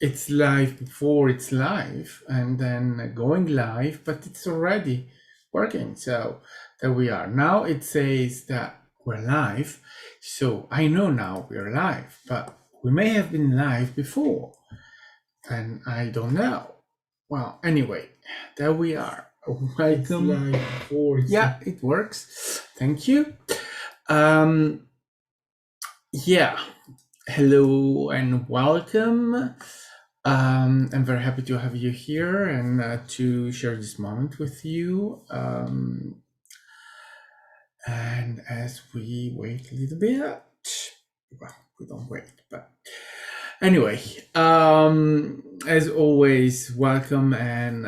it's live before it's live and then going live, but it's already working. So there we are. Now it says that we're live. So I know now we're live, but we may have been live before and I don't know. Well, anyway, there we are. Welcome. Yeah, it works. Thank you. Yeah, hello and welcome. I'm very happy to have you here and to share this moment with you. And as we wait a little bit, well, we don't wait, but anyway, as always, welcome. And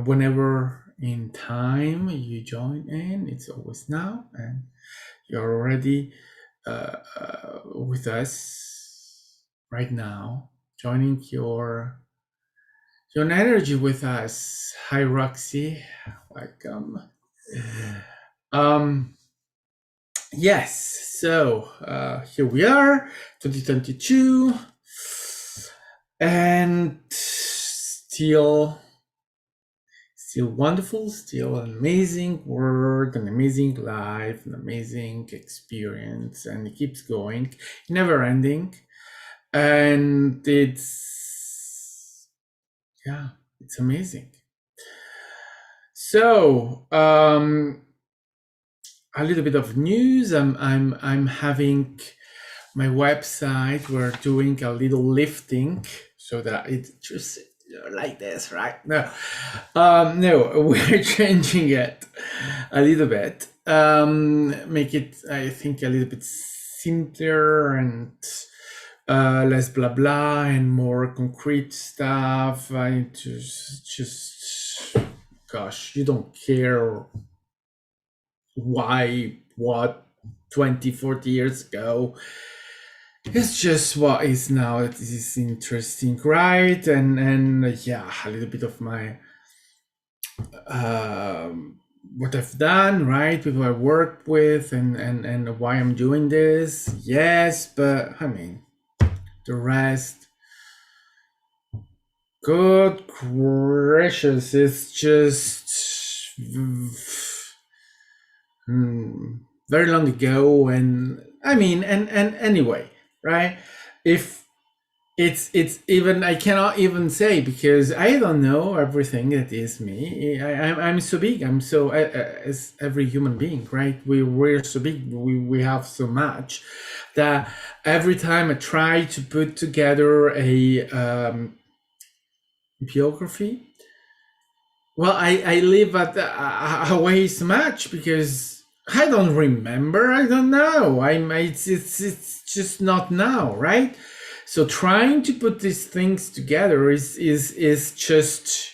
whenever in time you join in, it's always now, and you're already with us right now, joining your energy with us. Hi, Roxy, welcome. Yes, so here we are, 2022, and still wonderful, still an amazing world, an amazing life, an amazing experience, and it keeps going, never ending. And it's amazing. So a little bit of news. I'm having my website. We're doing a little lifting so that it's just like this, right? No, we're changing it a little bit. Make it, I think, a little bit simpler and less blah blah and more concrete stuff. I just gosh, you don't care why, what, 20, 40 years ago. It's just what is now that is interesting, right? And yeah, a little bit of my what I've done, right? People I worked with and why I'm doing this. Yes, but I mean, the rest, good gracious, it's just very long ago. And I mean, and anyway, right? If it's even, I cannot even say, because I don't know everything that is me. I'm so big. I'm so as every human being, right? We're so big. We have so much that every time I try to put together a biography, well, I live at a way so much because I don't remember. I don't know. It's just not now, right? So trying to put these things together is just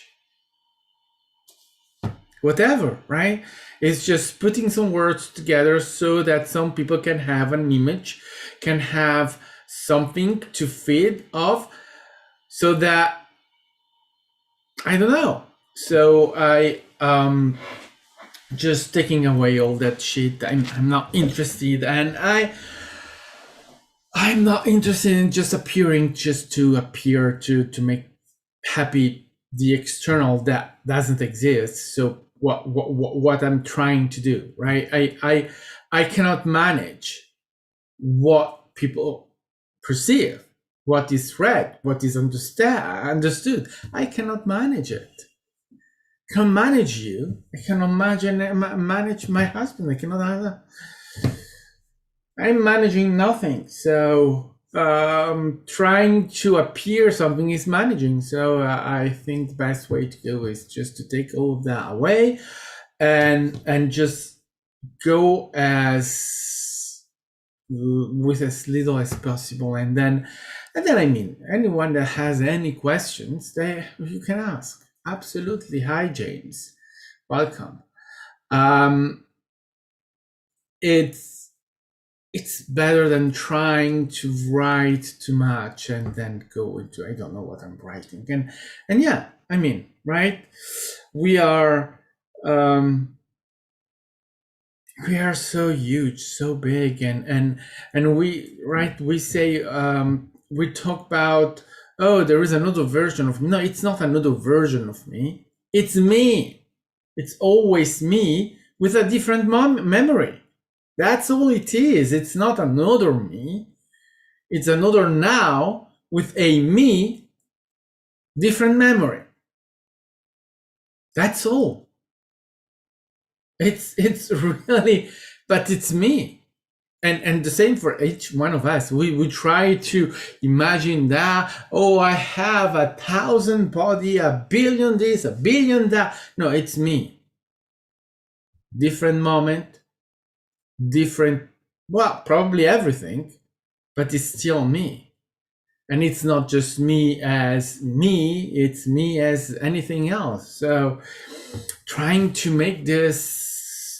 whatever, right? It's just putting some words together so that some people can have an image, can have something to feed off, so that I don't know. So I just taking away all that shit. I'm not interested, and I'm not interested in just appearing just to appear to make happy the external that doesn't exist. So what I'm trying to do, right? I cannot manage what people perceive, what is read, what is understood. I cannot manage it. I can manage you. I cannot manage my husband. I cannot. I'm managing nothing. So trying to appear something is managing. So I think the best way to go is just to take all of that away and just go as with as little as possible. And then I mean, anyone that has any questions, you can ask. Absolutely. Hi, James. Welcome. It's better than trying to write too much and then go into, I don't know what I'm writing. And yeah, I mean, right? We are so huge, so big, and we, right, we say we talk about oh, there is another version of me. No, it's not another version of me. It's me. It's always me with a different memory. That's all it is. It's not another me. It's another now with a me, different memory. That's all. It's really, but it's me. And the same for each one of us. We try to imagine that, oh, I have 1,000 body, 1,000,000,000 this, 1,000,000,000 that. No, it's me. Different moment, different, well, probably everything, but it's still me. And it's not just me as me, it's me as anything else. So trying to make this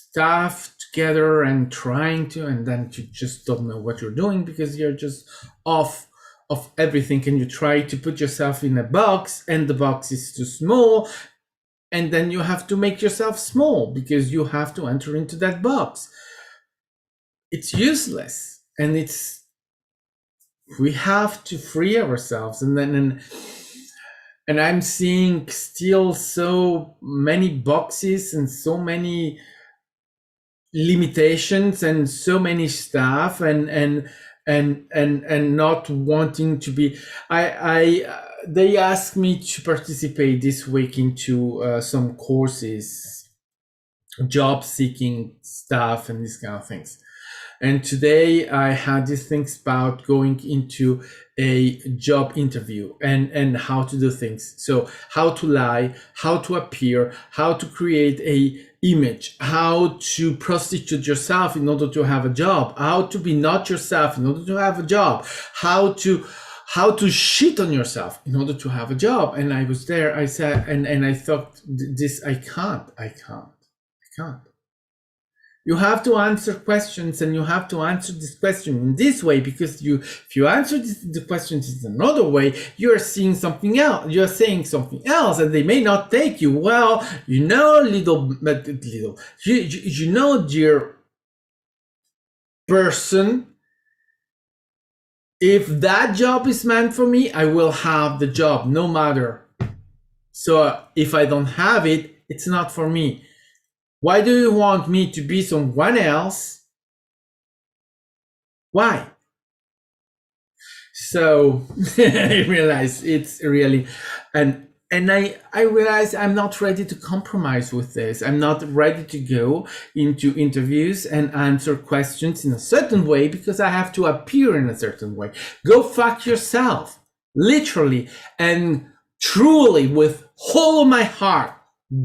stuff together and then you just don't know what you're doing because you're just off of everything, and you try to put yourself in a box and the box is too small, and then you have to make yourself small because you have to enter into that box. It's useless, and we have to free ourselves. And I'm seeing still so many boxes and so many limitations and so many stuff, and not wanting to be. They asked me to participate this week into some courses, job seeking stuff and these kind of things. And today I had these things about going into a job interview and how to do things. So how to lie, how to appear, how to create a image, how to prostitute yourself in order to have a job, how to be not yourself in order to have a job, how to shit on yourself in order to have a job. And I was there, I said, and I thought, this, I can't. You have to answer questions, and you have to answer this question in this way, because if you answer the questions in another way, you are seeing something else. You are saying something else, and they may not take you. Well, you know, you know, dear person, if that job is meant for me, I will have the job no matter. So if I don't have it, it's not for me. Why do you want me to be someone else? Why? So I realize it's really, and I realize I'm not ready to compromise with this. I'm not ready to go into interviews and answer questions in a certain way because I have to appear in a certain way. Go fuck yourself, literally and truly, with all of my heart.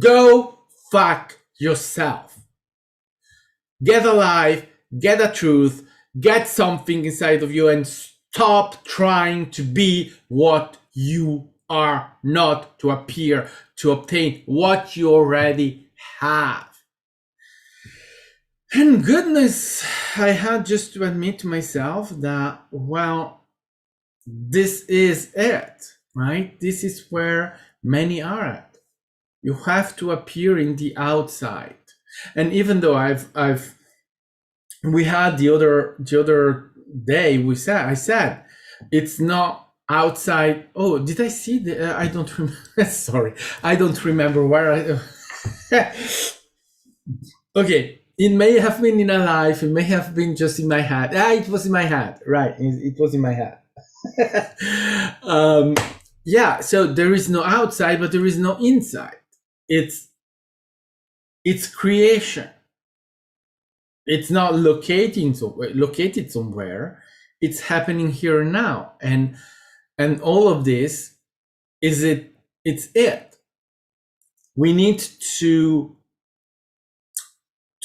Go fuck yourself. Get alive, get a truth, get something inside of you, and stop trying to be what you are not, to appear, to obtain what you already have. And goodness, I had just to admit to myself that, well, this is it, right? This is where many are at. You have to appear in the outside. And even though we had the other day, I said, it's not outside. Oh, did I see the, I don't remember. Sorry. I don't remember where okay. It may have been in a life. It may have been just in my head. It was in my head. Right. It was in my head. Yeah. So there is no outside, but there is no inside. It's creation. It's not located somewhere. It's happening here and now, and all of this is it. It's it. We need to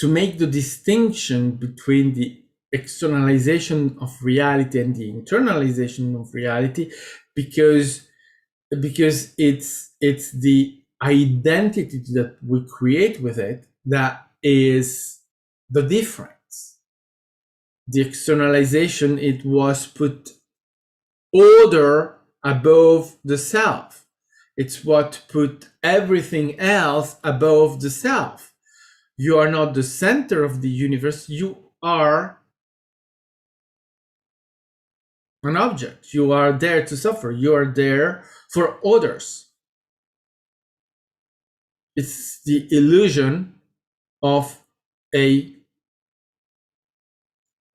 make the distinction between the externalization of reality and the internalization of reality, because it's the identity that we create with it that is the difference. The externalization, it was put order above the self. It's what put everything else above the self. You are not the center of the universe. You are an object. You are there to suffer. You are there for others. It's the illusion of a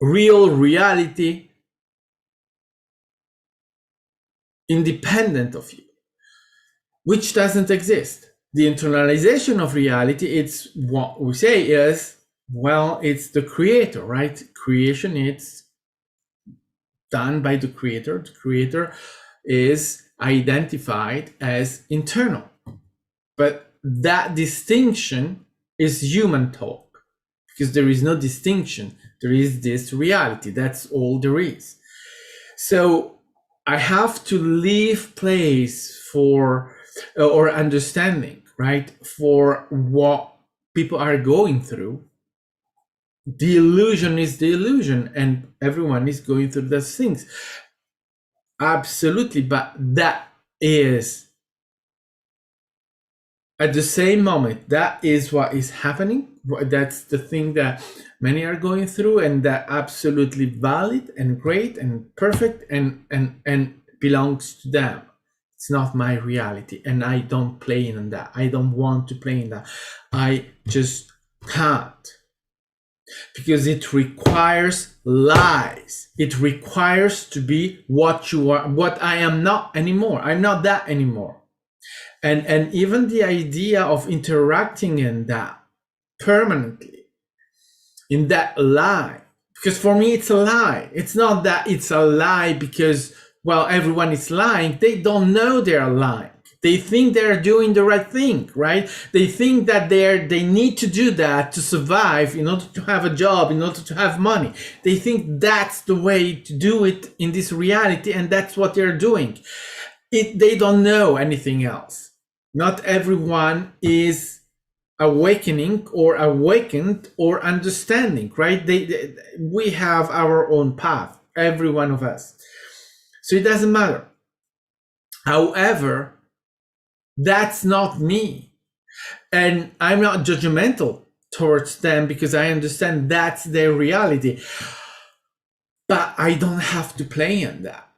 real reality independent of you, which doesn't exist. The internalization of reality, it's what we say is, well, it's the creator, right? Creation, it's done by the creator. The creator is identified as internal. But that distinction is human talk, because there is no distinction. There is this reality. That's all there is. So I have to leave place for or understanding, right, for what people are going through. The illusion is the illusion, and everyone is going through those things. Absolutely, but that is at the same moment, that is what is happening. That's the thing that many are going through, and that absolutely valid and great and perfect and belongs to them. It's not my reality, and I don't play in that. I don't want to play in that. I just can't, because it requires lies. It requires to be what you are, what I am not anymore. I'm not that anymore. And even the idea of interacting in that permanently, in that lie, because for me it's a lie. It's not that it's a lie because, well, everyone is lying. They don't know they're lying. They think they're doing the right thing, right? They think that they need to do that to survive, in order to have a job, in order to have money. They think that's the way to do it in this reality, and that's what they're doing. They don't know anything else. Not everyone is awakening or awakened or understanding, right? We have our own path, every one of us. So it doesn't matter. However, that's not me. And I'm not judgmental towards them, because I understand that's their reality. But I don't have to play in that.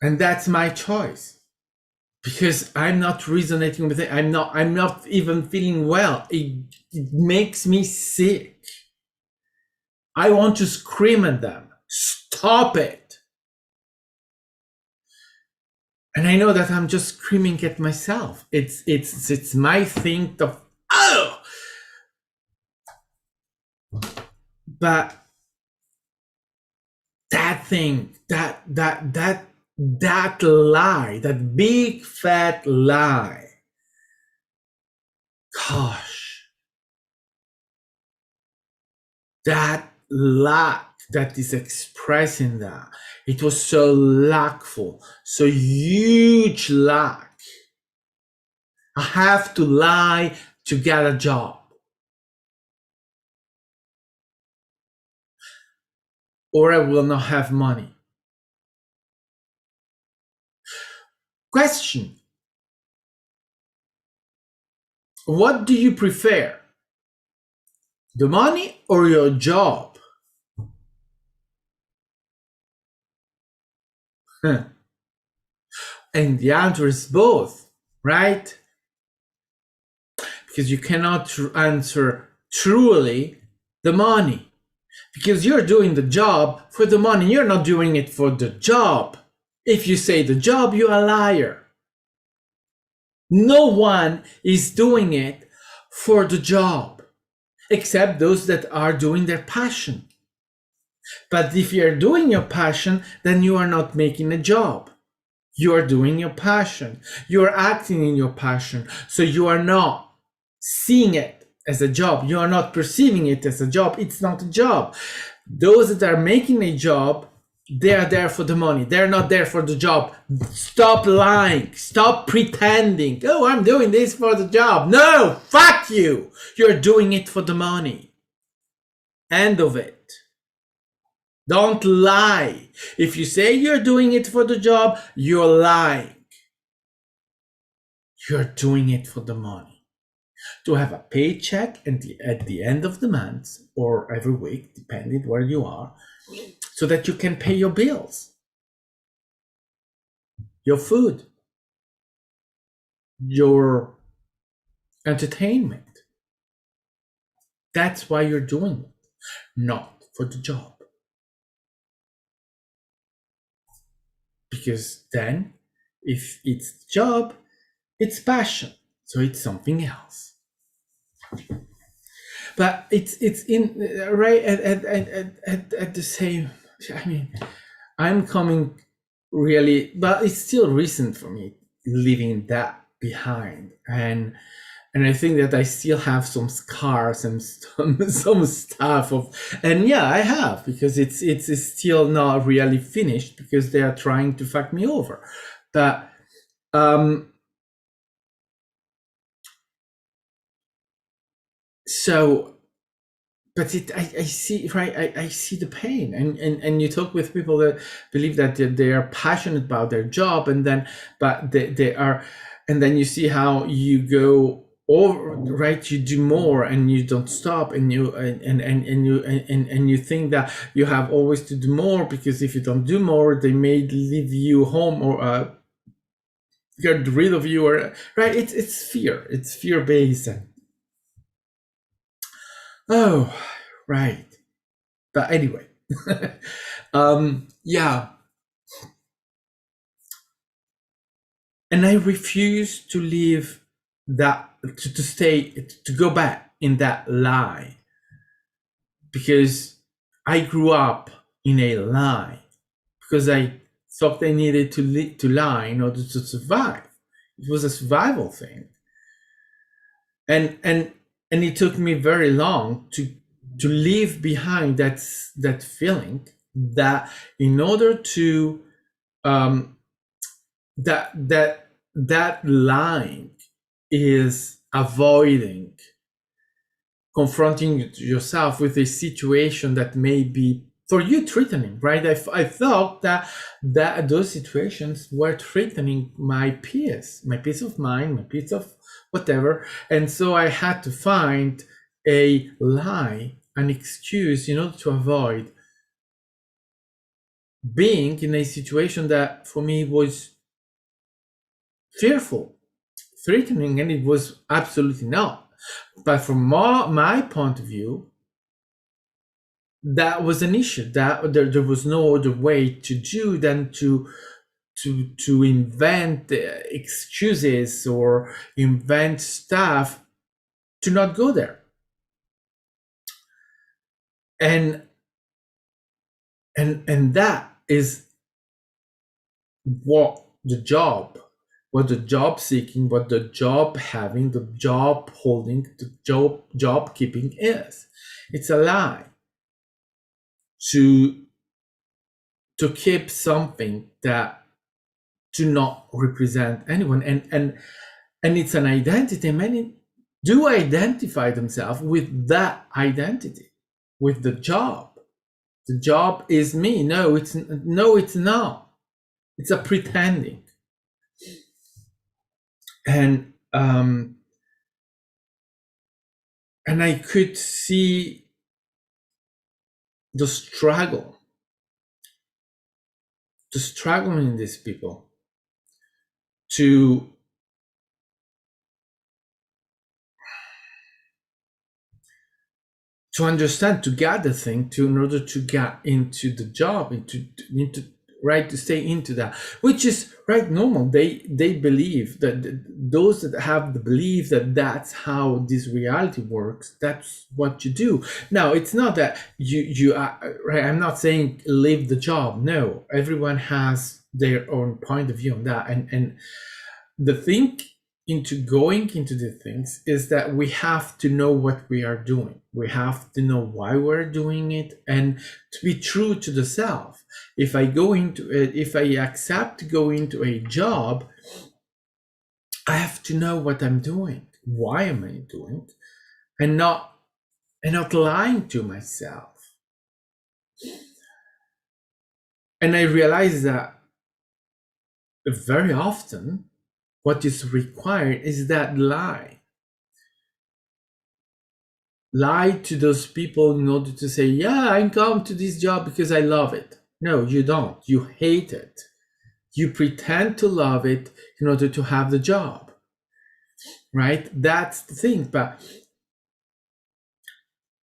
And that's my choice. Because I'm not resonating with it. I'm not even feeling well. It makes me sick. I want to scream at them. Stop it. And I know that I'm just screaming at myself. It's my thing of, oh! But that thing, that lie, that big fat lie, gosh, that lack that is expressing that, it was so lackful, so huge lack. I have to lie to get a job, or I will not have money. Question: what do you prefer? The money or your job? And the answer is both, right? Because you cannot answer truly the money, because you're doing the job for the money. You're not doing it for the job. If you say the job, you're a liar. No one is doing it for the job, except those that are doing their passion. But if you're doing your passion, then you are not making a job. You are doing your passion. You are acting in your passion. So you are not seeing it as a job. You are not perceiving it as a job. It's not a job. Those that are making a job, they are there for the money. They're not there for the job. Stop lying. Stop pretending. Oh, I'm doing this for the job. No, fuck you. You're doing it for the money. End of it. Don't lie. If you say you're doing it for the job, you're lying. You're doing it for the money. To have a paycheck at the end of the month, or every week, depending where you are, so that you can pay your bills, your food, your entertainment. That's why you're doing it, not for the job. Because then, if it's job, it's passion, so it's something else. But it's in right at the same. I mean, I'm coming really, but it's still recent for me leaving that behind, and I think that I still have some scars and some stuff of, and yeah, I have, because it's still not really finished because they are trying to fuck me over, but so but I see, right, I see the pain, and you talk with people that believe that they are passionate about their job, and then but they are, and then you see how you go over, right, you do more and you don't stop, and you think that you have always to do more, because if you don't do more they may leave you home, or get rid of you, or right, it's fear based. Oh, right. But anyway, yeah. And I refuse to leave that, to stay, to go back in that lie, because I grew up in a lie, because I thought I needed to lie in order to survive. It was a survival thing. And it took me very long to leave behind that feeling, that in order to that line is avoiding confronting yourself with a situation that may be for you threatening, right? I thought that those situations were threatening my peace of mind, my peace of whatever, and so I had to find a lie, an excuse, in order to avoid being in a situation that for me was fearful, threatening, and it was absolutely not. But from my point of view, that was an issue. That there was no other way to do than to invent excuses or invent stuff to not go there. And that is what the job, what the job seeking, what the job having, the job holding, the job keeping is. It's a lie to keep something that do not represent anyone, and it's an identity. Many do identify themselves with that identity, with the job. The job is me. No, it's not. It's a pretending. And I could see the struggle in these people to understand, to get the thing, to in order to get into the job, into right, to stay into that, which is right normal. They believe that those that have the belief that that's how this reality works, that's what you do. Now, it's not that you are right. I'm not saying leave the job. No, everyone has their own point of view on that, and the thing into going into the things is that we have to know what we are doing. We have to know why we're doing it, and to be true to the self. If I go into it, if I accept to go into a job, I have to know what I'm doing. Why am I doing it? And not lying to myself. And I realize that very often what is required is that lie. lie to those people in order to say, yeah, I come to this job because I love it. No, you don't. You hate it. You pretend to love it in order to have the job, right? That's the thing. But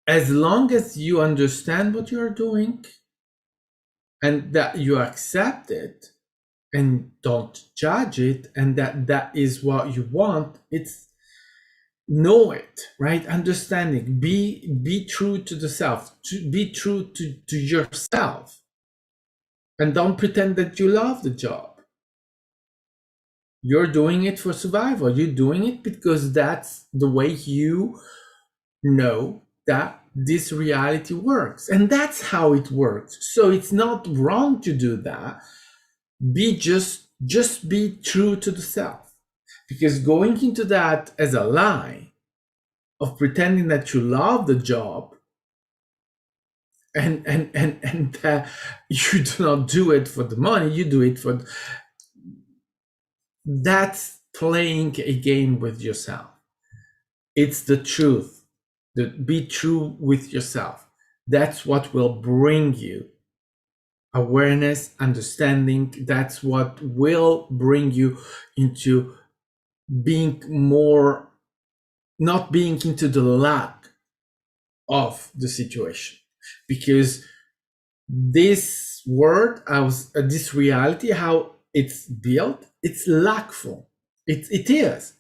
as long as you understand what you're doing and that you accept it and don't judge it, and that is what you want, it's know it, right? Understanding, be true to the self, be true to yourself, and don't pretend that you love the job. You're doing it for survival. You're doing it because that's the way you know that this reality works, and that's how it works. So it's not wrong to do that. Be just be true to the self, because going into that as a lie of pretending that you love the job and you do not do it for the money, you do it for, that's playing a game with yourself. It's the truth. Be true with yourself. That's what will bring you awareness, understanding. That's what will bring you into being more, not being into the lack of the situation. Because this word, this reality, how it's built, it's lackful. It is.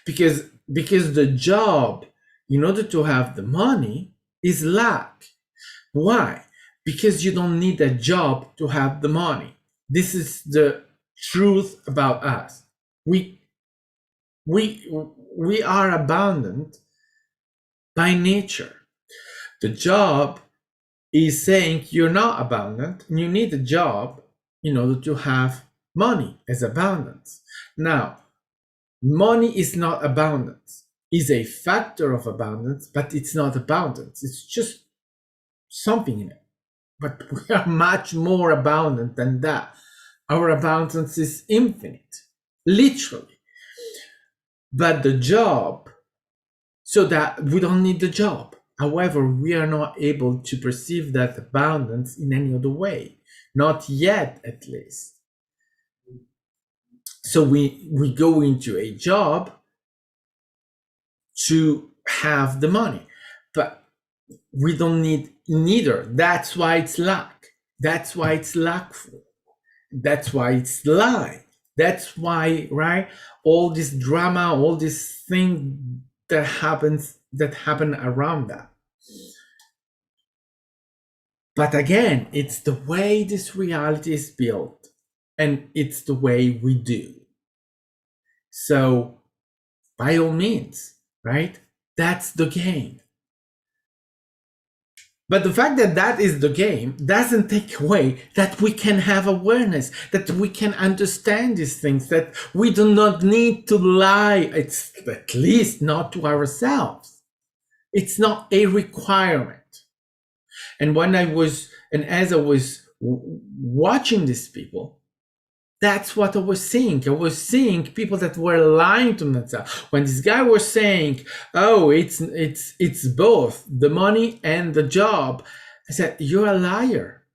Because the job, in order to have the money, is lack. Why? Because you don't need a job to have the money. This is the truth about us. We are abundant by nature. The job is saying you're not abundant, and you need a job in order to have money as abundance. Now, money is not abundance. It's a factor of abundance, but it's not abundance. It's just something in it. But we are much more abundant than that. Our abundance is infinite, literally. But the job, so that we don't need the job. However, we are not able to perceive that abundance in any other way. Not yet, at least. So we go into a job to have the money, but we don't need neither. That's why it's lack. That's why it's lackful. That's why it's lie. That's why, right? All this drama, all this thing that happen around that. But again, it's the way this reality is built, and it's the way we do. So by all means, right? That's the game. But the fact that that is the game doesn't take away that we can have awareness, that we can understand these things, that we do not need to lie, it's at least not to ourselves. It's not a requirement. And as I was watching these people, that's what I was seeing. I was seeing people that were lying to themselves. When this guy was saying, "Oh, it's both the money and the job," I said, "You're a liar.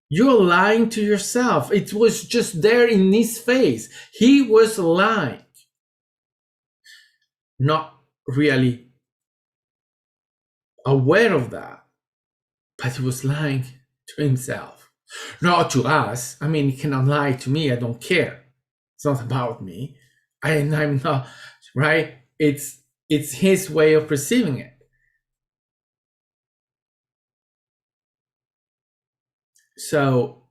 You're lying to yourself." It was just there in his face. He was lying, not really aware of that, but he was lying to himself. Not to us. I mean, he cannot lie to me. I don't care. It's not about me. I'm not, right? It's his way of perceiving it. So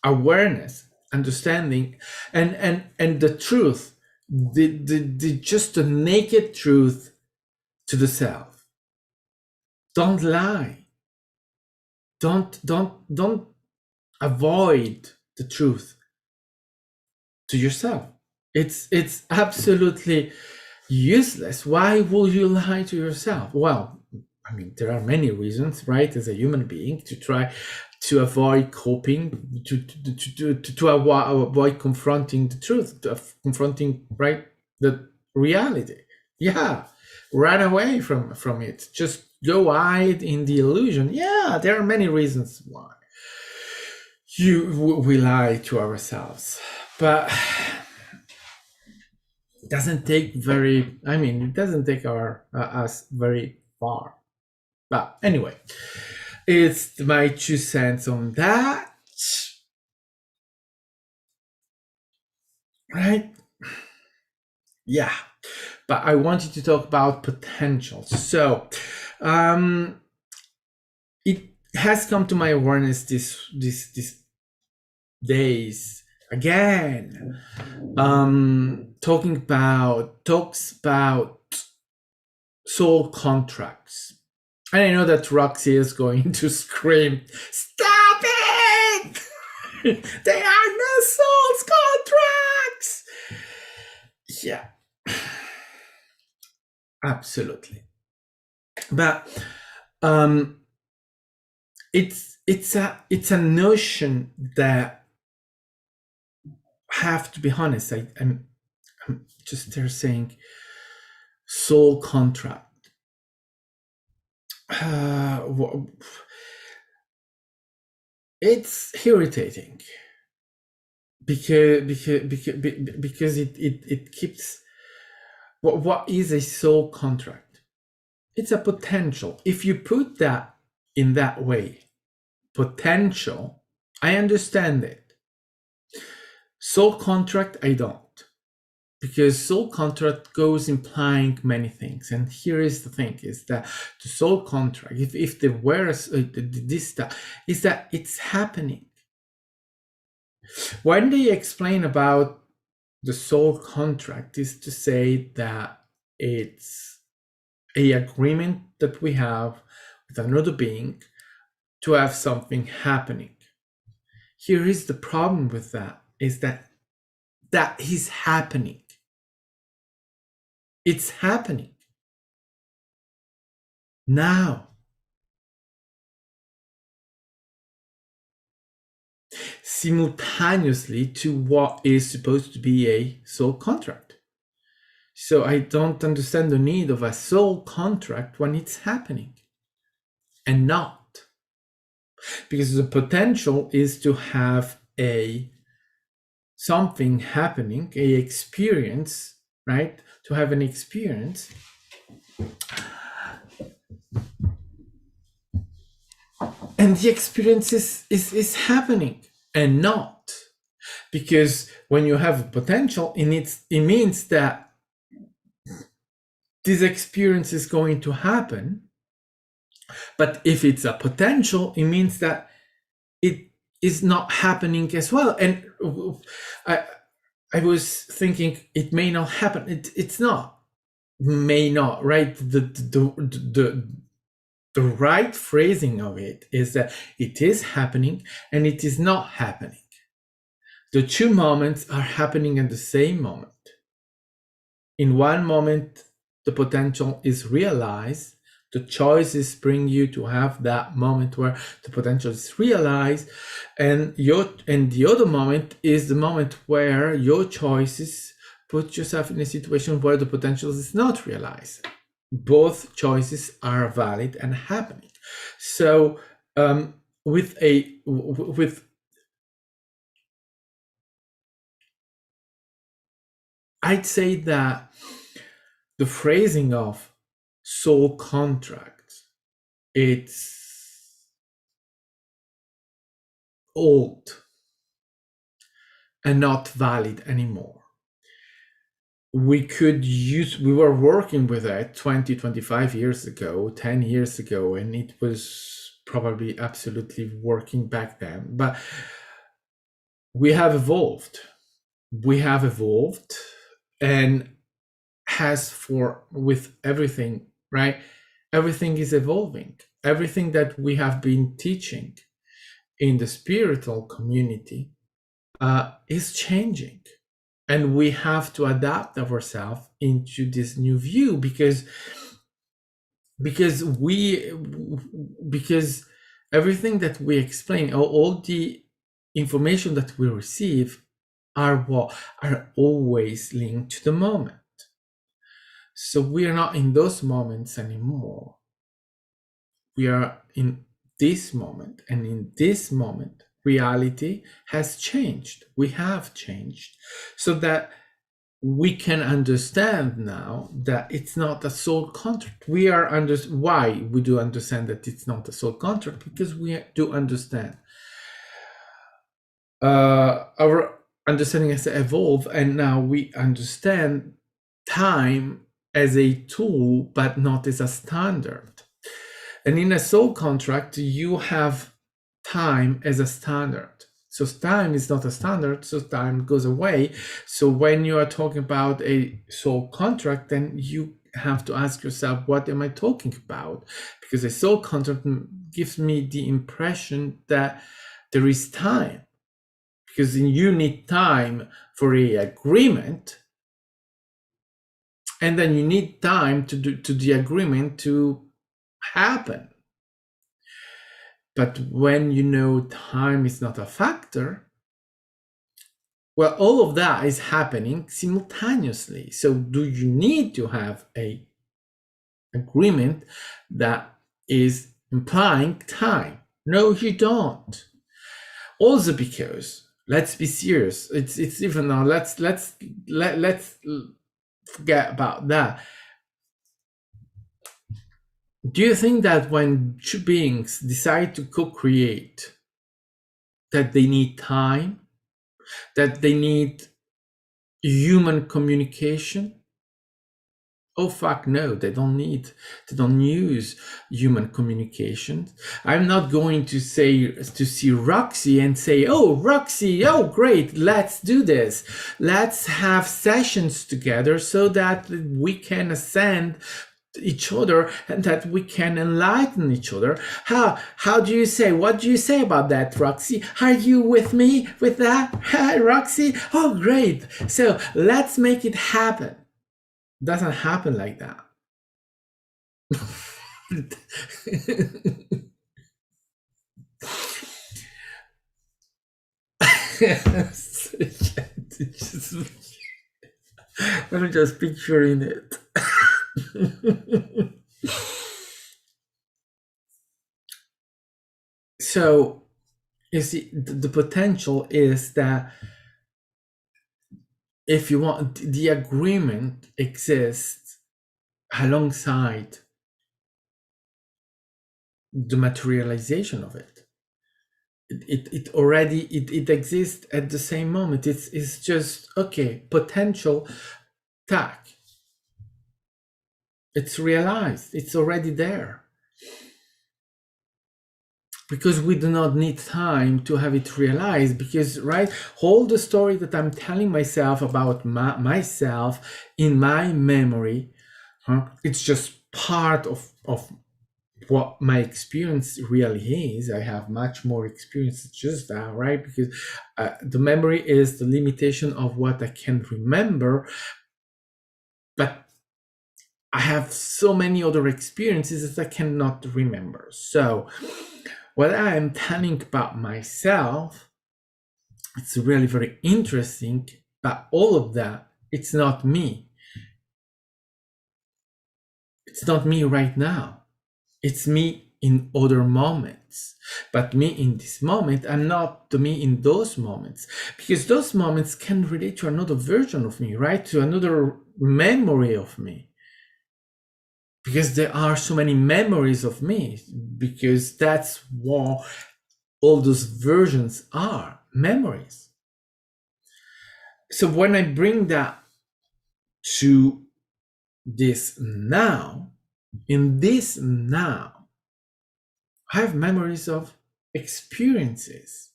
awareness, understanding, and the truth, the just the naked truth to the self. Don't lie. Don't avoid the truth to yourself. It's absolutely useless. Why will you lie to yourself? Well, I mean, there are many reasons, right? As a human being, to try to avoid coping, to avoid confronting the truth, confronting, right, the reality. Yeah, run away from it, just go hide in the illusion. Yeah, there are many reasons why we lie to ourselves, but it doesn't take us very far. But anyway, it's my 2 cents on that, right? Yeah, but I wanted to talk about potential. So it has come to my awareness this days again, talks about soul contracts. And I know that Roxy is going to scream, "Stop it! They are no souls contracts!" Yeah, absolutely. But it's a notion that, have to be honest, I'm just there saying soul contract. It's irritating because it keeps. What is a soul contract? It's a potential. If you put that in that way, potential, I understand it. Soul contract, I don't. Because soul contract goes implying many things. And here is the thing, is that the soul contract, if there were this stuff, is that it's happening. When they explain about the soul contract, is to say that it's a agreement that we have with another being to have something happening. Here is the problem with that, is that is happening. It's happening now. Simultaneously to what is supposed to be a soul contract. So I don't understand the need of a soul contract when it's happening and not. Because the potential is to have something happening, a experience, right? To have an experience. And the experience is happening and not. Because when you have a potential, it means that this experience is going to happen. But if it's a potential, it means that it is not happening as well. And I was thinking it may not happen. It's not. May not, right? The right phrasing of it is that it is happening and it is not happening. The two moments are happening at the same moment. In one moment, the potential is realized. The choices bring you to have that moment where the potential is realized, and the other moment is the moment where your choices put yourself in a situation where the potential is not realized. Both choices are valid and happening. So I'd say that the phrasing of soul contract, it's old and not valid anymore. We were working with it 20, 25 years ago, 10 years ago, and it was probably absolutely working back then. But we have evolved. And with everything, right? Everything is evolving. Everything that we have been teaching in the spiritual community is changing. And we have to adapt ourselves into this new view because everything that we explain, all the information that we receive are always linked to the moment. So we are not in those moments anymore. We are in this moment, and in this moment, reality has changed. We have changed, so that we can understand now that it's not a soul contract. We are why we do understand that it's not a soul contract, because we do understand our understanding has evolved, and now we understand time as a tool but not as a standard. And in a soul contract, you have time as a standard. So time is not a standard, so time goes away. So when you are talking about a soul contract, then you have to ask yourself, what am I talking about? Because a soul contract gives me the impression that there is time, because you need time for a agreement, and then you need time to the agreement to happen. But when you know time is not a factor, well, all of that is happening simultaneously. So do you need to have a agreement that is implying time? No, you don't. Also, because let's be serious, it's even now. Let's forget about that. Do you think that when two beings decide to co-create, that they need time, that they need human communication? Oh fuck no, they don't use human communication. I'm not going to see Roxy and say, oh Roxy, oh great, let's do this. Let's have sessions together so that we can ascend each other and that we can enlighten each other. How do you say, what do you say about that, Roxy? Are you with me with that? Roxy? Oh great, so let's make it happen. Doesn't happen like that. I'm just picturing it. So you see, the potential is that if you want, the agreement exists alongside the materialization of it. It already exists at the same moment. It's just, okay, potential, tack. It's realized, it's already there. Because we do not need time to have it realized, because right, all the story that I'm telling myself about myself in my memory, it's just part of what my experience really is. I have much more experience than just that, right? Because the memory is the limitation of what I can remember, but I have so many other experiences that I cannot remember. So what I am telling about myself, it's really very interesting, but all of that, it's not me. It's not me right now. It's me in other moments. But me in this moment, I'm not the me in those moments. Because those moments can relate to another version of me, right? To another memory of me. Because there are so many memories of me. Because that's what all those versions are, memories. So when I bring that to this now, in this now, I have memories of experiences.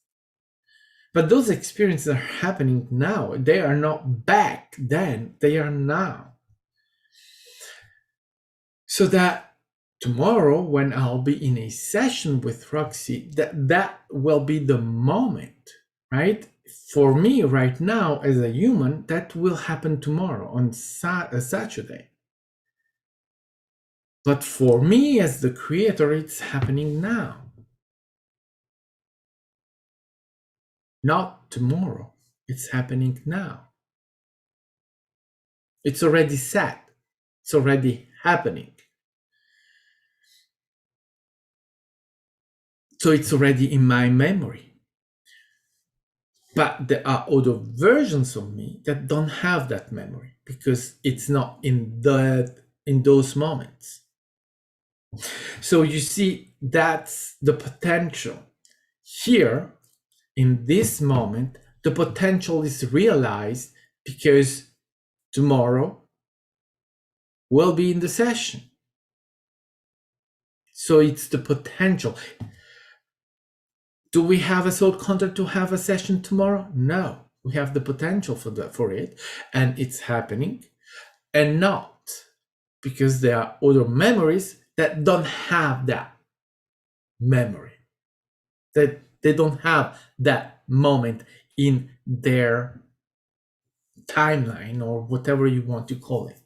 But those experiences are happening now. They are not back then, they are now. So that tomorrow, when I'll be in a session with Roxy, that will be the moment, right? For me right now as a human, that will happen tomorrow on Saturday. But for me as the creator, it's happening now. Not tomorrow. It's happening now. It's already set. It's already happening. So it's already in my memory. But there are other versions of me that don't have that memory because it's not in those moments. So you see, that's the potential. Here, in this moment, the potential is realized because tomorrow we'll be in the session. So it's the potential. Do we have a soul contract to have a session tomorrow? No. We have the potential for it, and it's happening, and not because there are other memories that don't have that memory, that they don't have that moment in their timeline or whatever you want to call it.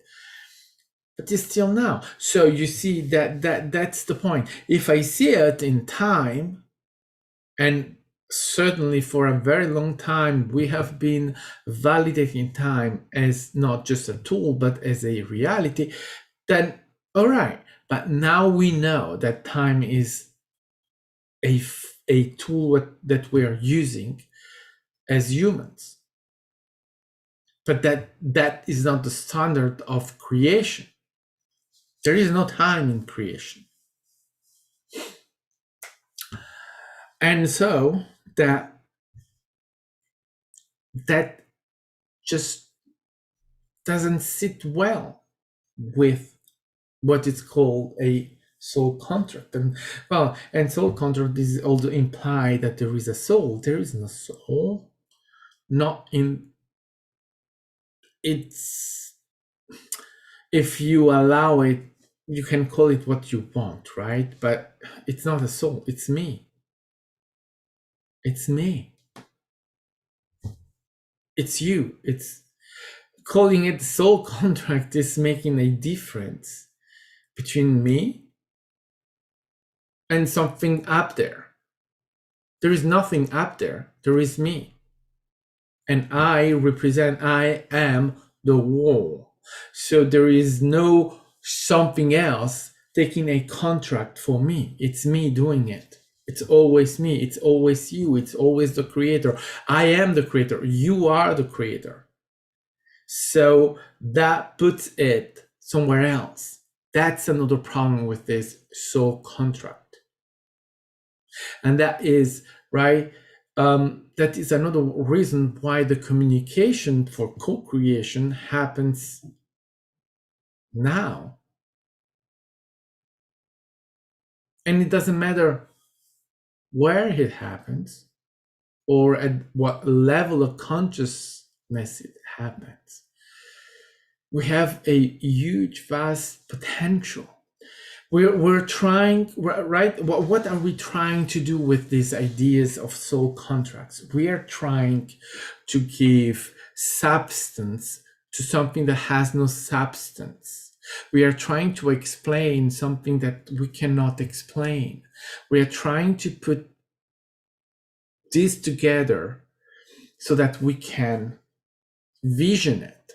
But it's still now. So you see that's the point. If I see it in time, and certainly for a very long time, we have been validating time as not just a tool, but as a reality, then all right. But now we know that time is a tool that we're using as humans. But that is not the standard of creation. There is no time in creation. And so that just doesn't sit well with what is called a soul contract. And soul contract is also imply that there is a soul. There is no soul. Not in it's, if you allow it, you can call it what you want, right? But it's not a soul. It's me. It's me. It's you. It's calling it soul contract is making a difference between me and something up there. There is nothing up there. There is me. And I am the wall. So there is no something else taking a contract for me. It's me doing it. It's always me. It's always you. It's always the creator. I am the creator. You are the creator. So that puts it somewhere else. That's another problem with this soul contract. And that is, right, that is another reason why the communication for co-creation happens now. And it doesn't matter where it happens or at what level of consciousness it happens. We have a huge, vast potential. We're trying, right? What are we trying to do with these ideas of soul contracts? We are trying to give substance to something that has no substance. We are trying to explain something that we cannot explain. We are trying to put this together so that we can vision it.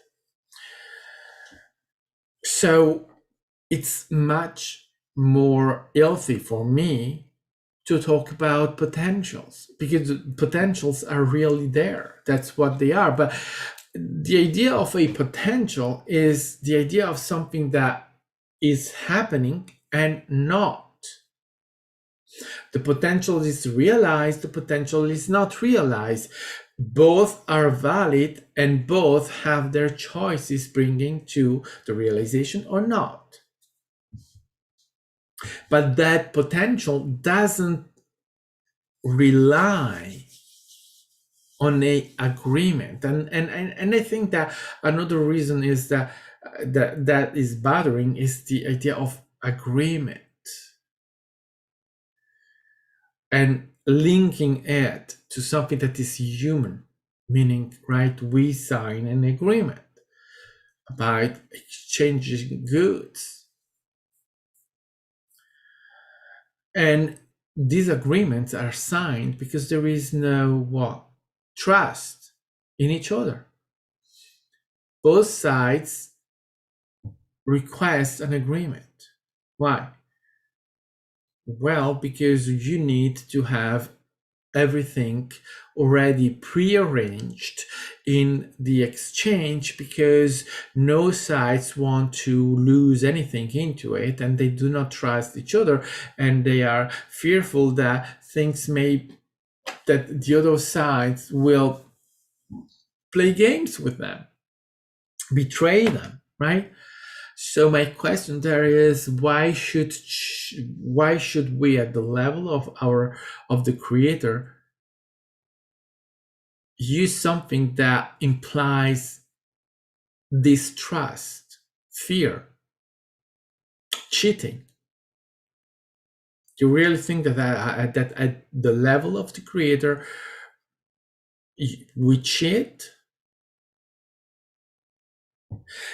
So it's much more healthy for me to talk about potentials, because potentials are really there. That's what they are. But the idea of a potential is the idea of something that is happening and not. The potential is realized, the potential is not realized. Both are valid and both have their choices bringing to the realization or not. But that potential doesn't rely on a agreement. And I think that another reason is that is bothering is the idea of agreement and linking it to something that is human, meaning, right, we sign an agreement about exchanging goods. And these agreements are signed because there is no trust in each other. Both sides request an agreement. Why? Well, because you need to have everything already prearranged in the exchange, because no sides want to lose anything into it, and they do not trust each other, and they are fearful that that the other sides will play games with them, betray them, right? So my question there is, why should we, at the level of the creator, use something that implies distrust, fear, cheating? You really think that at the level of the creator we cheat?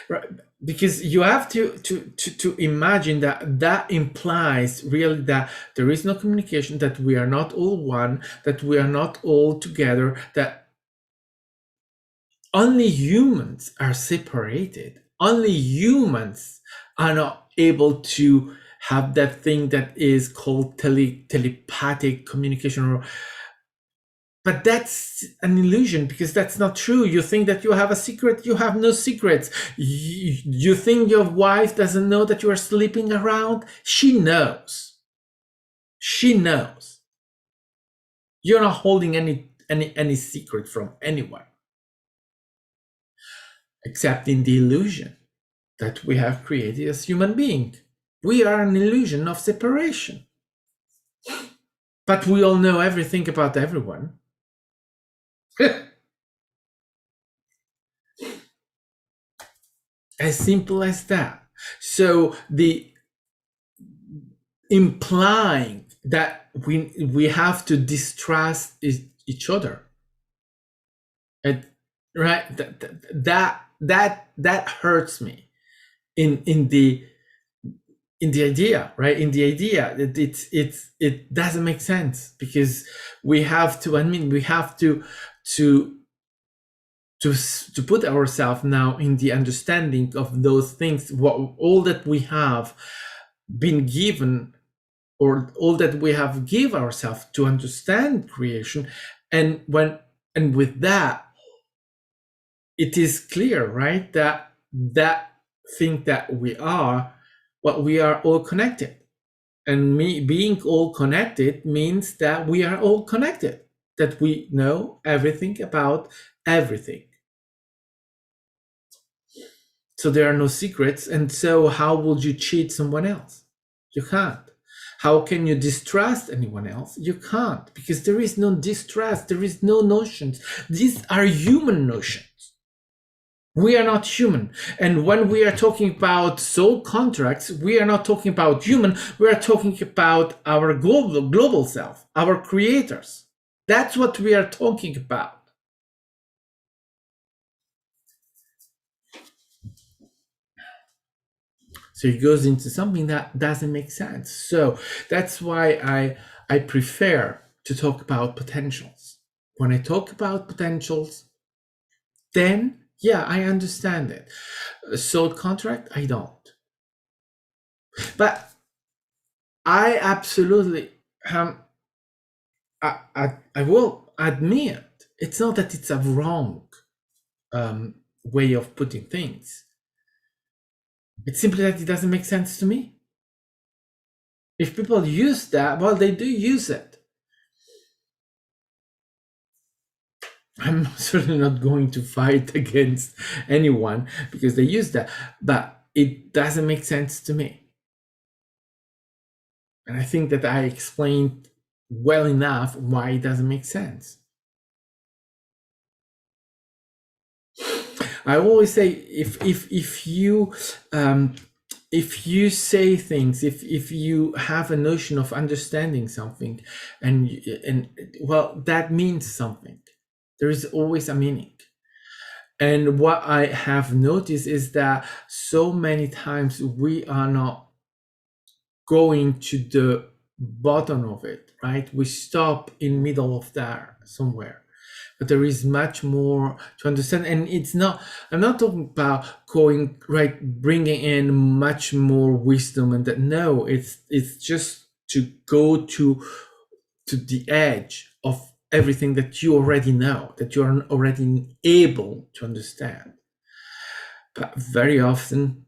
Right? Because you have to imagine that implies really that there is no communication, that we are not all one, that we are not all together, that only humans are separated. Only humans are not able to have that thing that is called telepathic communication. But that's an illusion, because that's not true. You think that you have a secret, you have no secrets. You think your wife doesn't know that you are sleeping around? She knows. She knows. You're not holding any secret from anyone, except in the illusion that we have created as human beings. We are an illusion of separation. But we all know everything about everyone. As simple as that. So the implying that we have to distrust each other, and right, that hurts me in the idea, right? In the idea that it doesn't make sense, because we have to, we have to put ourselves now in the understanding of those things, all that we have been given, or all that we have give ourselves to understand creation. And with that, it is clear, right, that thing that we are, we are all connected. And being all connected means that we are all connected, that we know everything about everything. So there are no secrets. And so how would you cheat someone else? You can't. How can you distrust anyone else? You can't, because there is no distrust. There is no notions. These are human notions. We are not human. And when we are talking about soul contracts, we are not talking about human. We are talking about our global self, our creators. That's what we are talking about. So it goes into something that doesn't make sense. So that's why I prefer to talk about potentials. When I talk about potentials, then yeah, I understand it. Soul contract, I don't. But I absolutely I will admit, it's not that it's a wrong way of putting things. It's simply that it doesn't make sense to me. If people use that, well, they do use it. I'm certainly not going to fight against anyone because they use that, but it doesn't make sense to me. And I think that I explained well enough why it doesn't make sense. I always say, if you say things, if you have a notion of understanding something, and well, that means something. There is always a meaning. And what I have noticed is that so many times we are not going to the bottom of it, right? We stop in middle of there somewhere. but there is much more to understand. And it's not, I'm not talking about going right, bringing in much more wisdom and that. No, it's just to go to the edge of everything that you already know, that you are already able to understand. But very often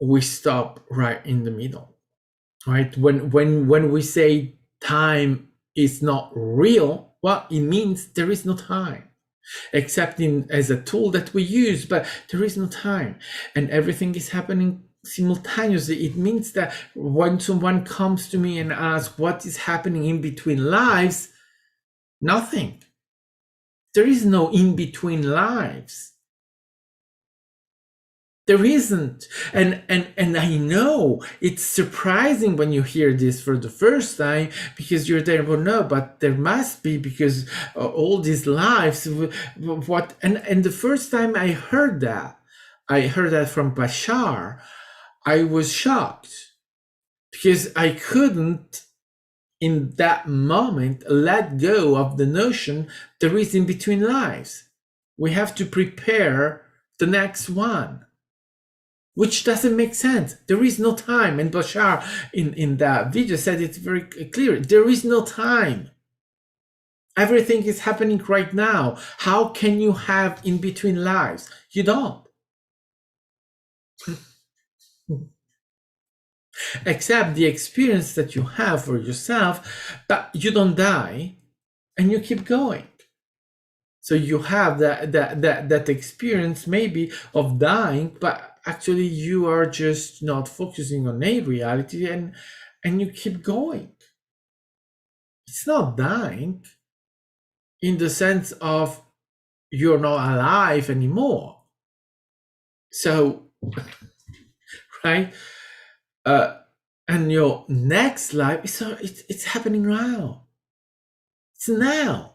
we stop right in the middle, right? When we say time is not real, well, it means there is no time, except in as a tool that we use, but there is no time, and everything is happening simultaneously. It means that when someone comes to me and asks what is happening in between lives, nothing. There is no in between lives. There isn't. And I know it's surprising when you hear this for the first time, because you're there, well, no, but there must be, because all these lives, what, and the first time I heard that from Bashar, I was shocked, because I couldn't in that moment let go of the notion there is in between lives. We have to prepare the next one, which doesn't make sense. There is no time. And Bashar in that video said it very clear. There is no time. Everything is happening right now. How can you have in between lives? You don't. Except the experience that you have for yourself, but you don't die and you keep going. So you have that experience maybe of dying, but actually you are just not focusing on a reality, and you keep going. It's not dying in the sense of you're not alive anymore. So, right? And your next life, it's happening now. It's now.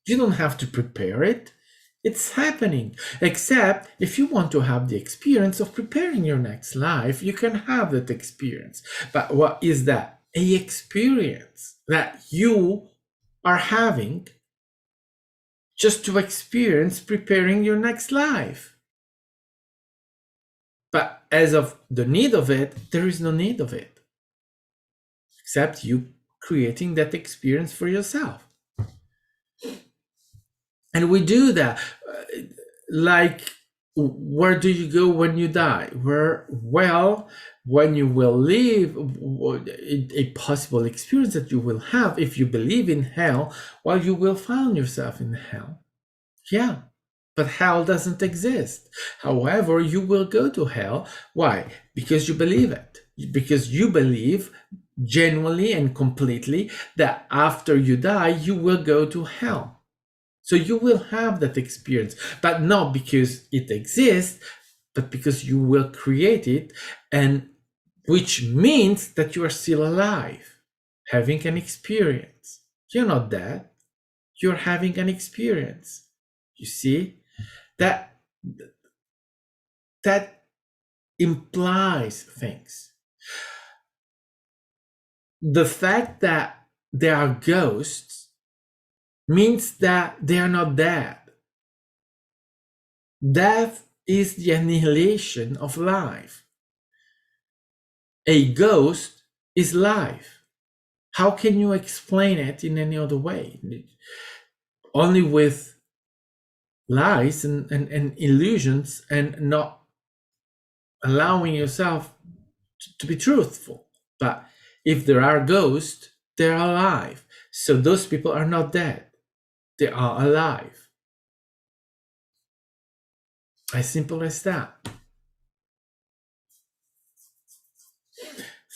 You don't have to prepare it. It's happening. Except if you want to have the experience of preparing your next life, you can have that experience. But what is that? A experience that you are having just to experience preparing your next life. But as of the need of it, there is no need of it, except you creating that experience for yourself. And we do that. Like, where do you go when you die? Well, when you will live, a possible experience that you will have if you believe in hell, well, you will find yourself in hell. Yeah, but hell doesn't exist. However, you will go to hell. Why? Because you believe it. Because you believe genuinely and completely that after you die, you will go to hell. So you will have that experience, but not because it exists, but because you will create it, and which means that you are still alive, having an experience. You're not dead. You're having an experience. You see? That implies things. The fact that there are ghosts means that they are not dead. Death is the annihilation of life. A ghost is life. How can you explain it in any other way? Only with lies and illusions, and not allowing yourself to be truthful. But if there are ghosts, they're alive. So those people are not dead. They are alive. As simple as that.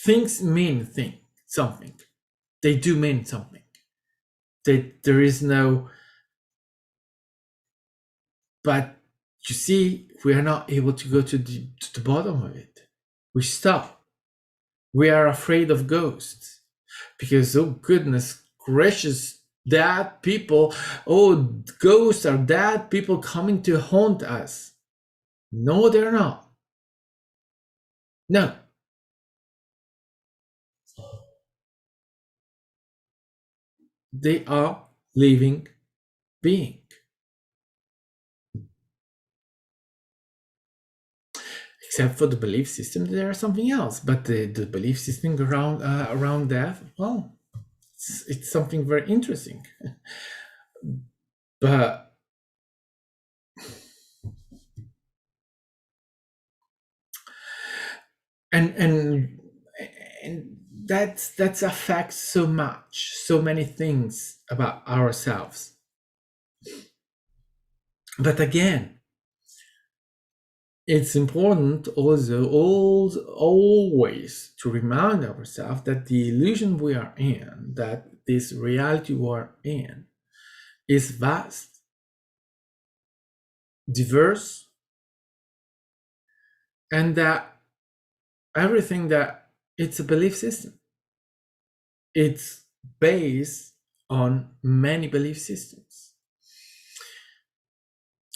Things mean something. They do mean something. There is no, but you see, we are not able to go to the bottom of it. We stop. We are afraid of ghosts because, oh goodness gracious, dead people, oh, ghosts are dead people coming to haunt us. No, they're not. No. They are living being. Except for the belief system, there is something else. But the belief system around death, well, it's something very interesting. But and and that's affects so much, so many things about ourselves. But again, it's important also always to remind ourselves that the illusion we are in, that this reality we are in, is vast, diverse, and that everything that it's a belief system. It's based on many belief systems.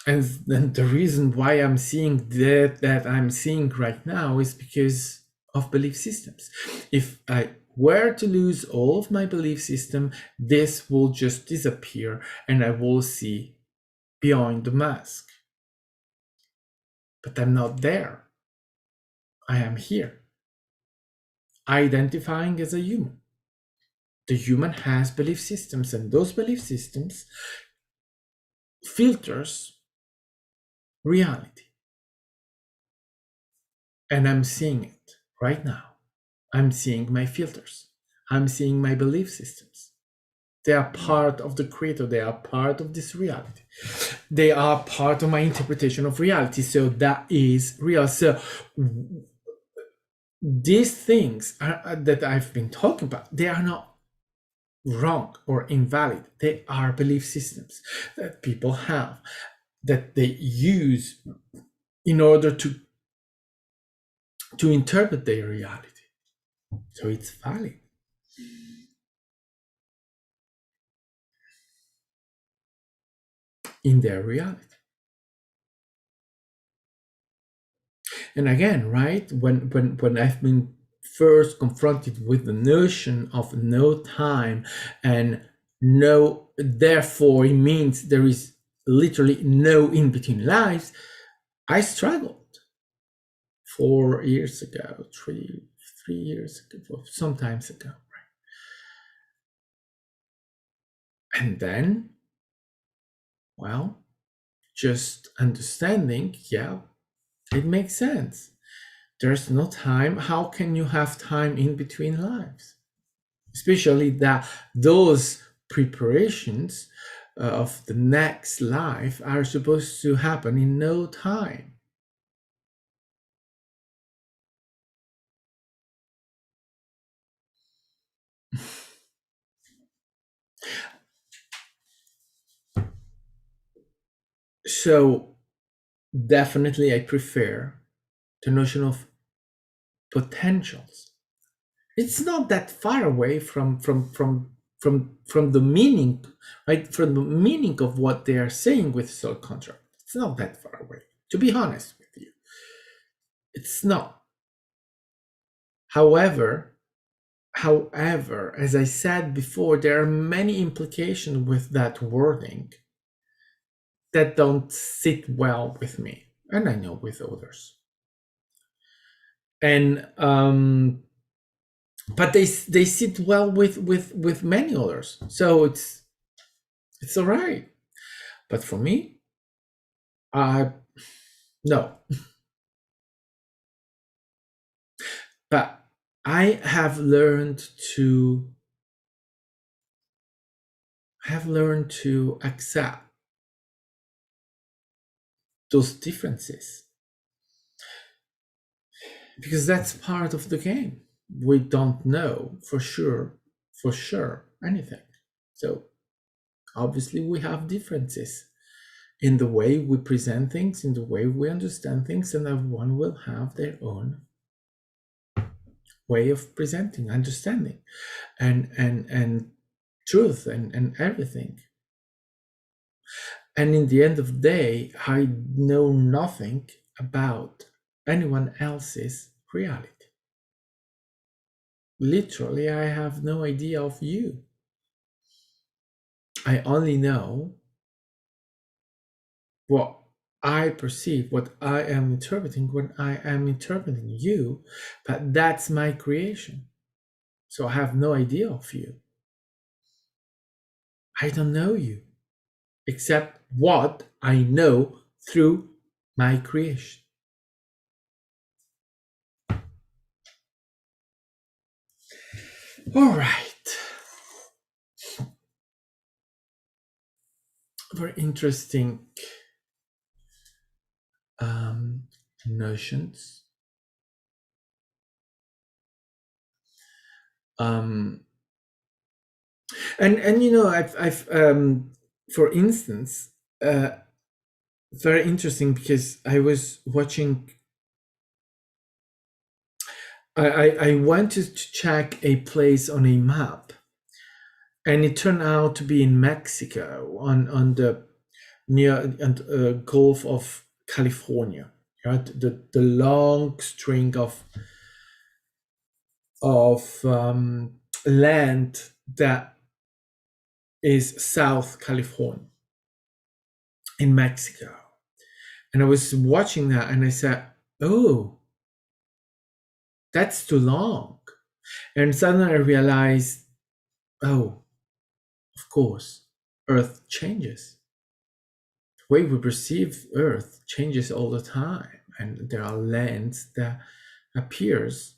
And then the reason why I'm seeing that I'm seeing right now is because of belief systems. If I were to lose all of my belief system, this will just disappear and I will see beyond the mask. But I'm not there. I am here, identifying as a human. The human has belief systems, and those belief systems filters reality. And I'm seeing it right now. I'm seeing my filters. I'm seeing my belief systems. They are part of the creator. They are part of this reality. They are part of my interpretation of reality. So that is real. So these things that I've been talking about, they are not wrong or invalid. They are belief systems that people have, that they use in order to interpret their reality. So it's valid. In their reality. And again, right, when I've been first confronted with the notion of no time and no, therefore it means there is literally no in between lives, I struggled 4 years ago, three years ago, sometimes ago, right? And then, well, just understanding, yeah, it makes sense. There's no time. How can you have time in between lives? Especially that those preparations of the next life are supposed to happen in no time. So definitely I prefer the notion of potentials. It's not that far away from the meaning, right? From the meaning of what they are saying with soul contract. It's not that far away, to be honest with you. It's not. However, as I said before, there are many implications with that wording that don't sit well with me, and I know with others. And but they sit well with many others, so it's all right. But for me, no. But I have learned to accept those differences, because that's part of the game. We don't know for sure anything. So obviously we have differences in the way we present things, in the way we understand things, and everyone will have their own way of presenting, understanding, and truth and everything. And in the end of the day, I know nothing about anyone else's reality. Literally, I have no idea of you. I only know what I perceive, what I am interpreting when I am interpreting you, but that's my creation. So I have no idea of you. I don't know you, except what I know through my creation. All right. Very interesting notions. And you know, I've for instance, very interesting because I was watching. I wanted to check a place on a map, and it turned out to be in Mexico on the near Gulf of California. Right, the long string of land that is South California in Mexico. And I was watching that and I said, oh, that's too long. And suddenly I realized, oh, of course, Earth changes. The way we perceive Earth changes all the time. And there are lands that appears,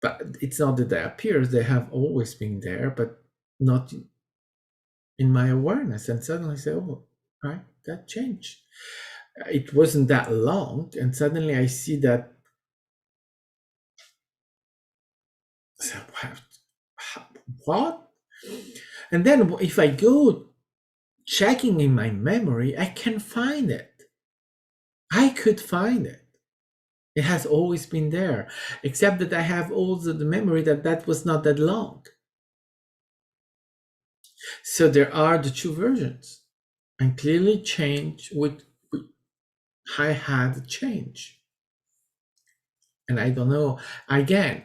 but it's not that they appear, they have always been there, but not in my awareness. And suddenly I say, oh, right, that changed. It wasn't that long, and suddenly I see that. So, what? And then if I go checking in my memory, I can find it. I could find it. It has always been there, except that I have also the memory that that was not that long. So there are the two versions, and clearly change with I had change. And I don't know, again,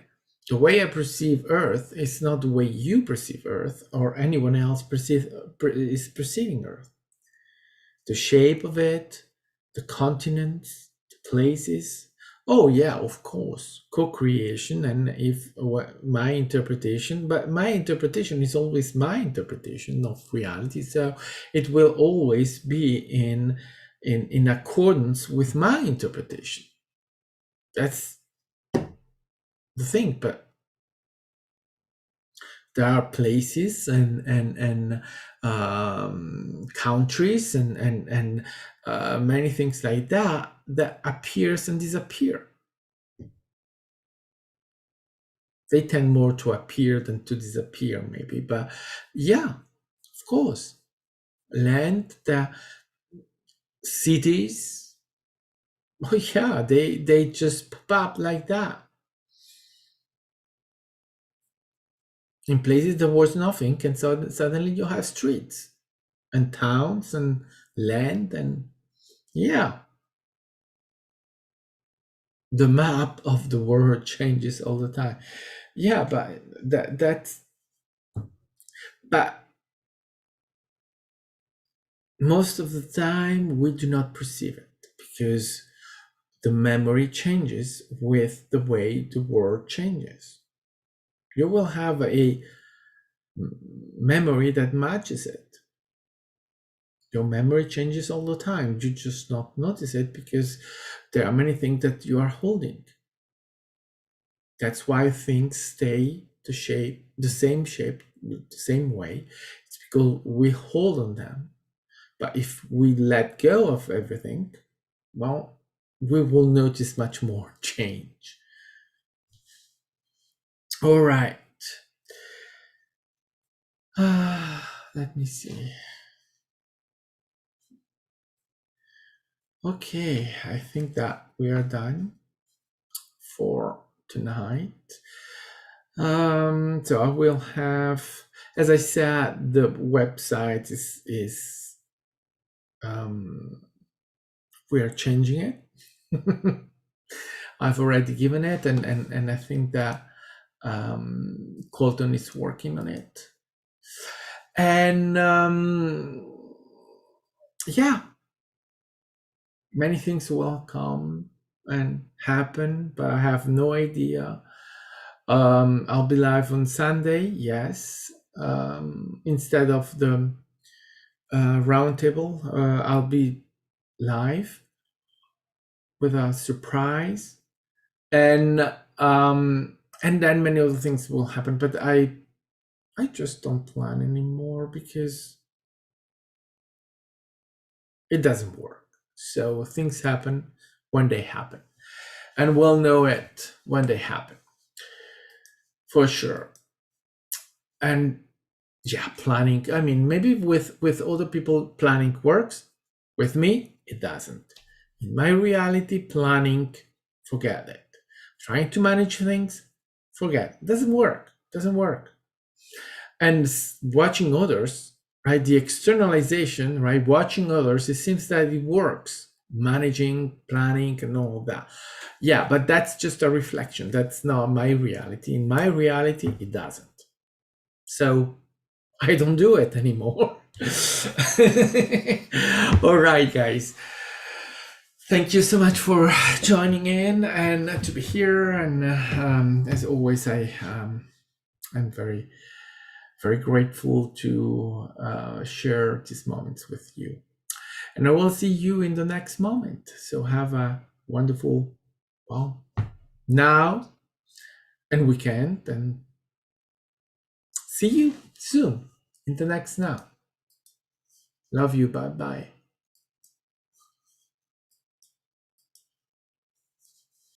the way I perceive Earth is not the way you perceive Earth or anyone else is perceiving Earth. The shape of it, the continents, the places. Oh yeah, of course, co-creation, and if my interpretation, but my interpretation is always my interpretation of reality, so it will always be in accordance with my interpretation. That's the thing, but there are places and countries and many things like that that appears and disappear. They tend more to appear than to disappear, maybe, but yeah, of course, land, the cities, oh yeah, they just pop up like that. In places there was nothing, and so suddenly you have streets and towns and land, and yeah, the map of the world changes all the time. Yeah, but that's but most of the time we do not perceive it because the memory changes with the way the world changes. You will have a memory that matches it. Your memory changes all the time. You just not notice it because there are many things that you are holding. That's why things stay the same way. It's because we hold on them. But if we let go of everything, well, we will notice much more change. All right. Let me see. Okay, I think that we are done for tonight. So I will have, as I said, the website is we are changing it. I've already given it, and I think that Colton is working on it. And yeah, many things will come and happen, but I have no idea. I'll be live on Sunday, yes. Instead of the roundtable, I'll be live with a surprise, and then many other things will happen. But I just don't plan anymore because it doesn't work. So things happen when they happen, and we'll know it when they happen for sure. And yeah, planning. I mean, maybe with other people, planning works. With me, it doesn't. In my reality, planning, forget it. Trying to manage things, forget. It doesn't work. Doesn't work. And watching others, right? The externalization, right? Watching others, it seems that it works. Managing, planning, and all that. Yeah, but that's just a reflection. That's not my reality. In my reality, it doesn't. So I don't do it anymore. All right, guys. Thank you so much for joining in and to be here. And as always, I'm very, very grateful to share these moments with you. And I will see you in the next moment. So have a wonderful, well, now and weekend, and see you soon in the next now. Love you. Bye bye.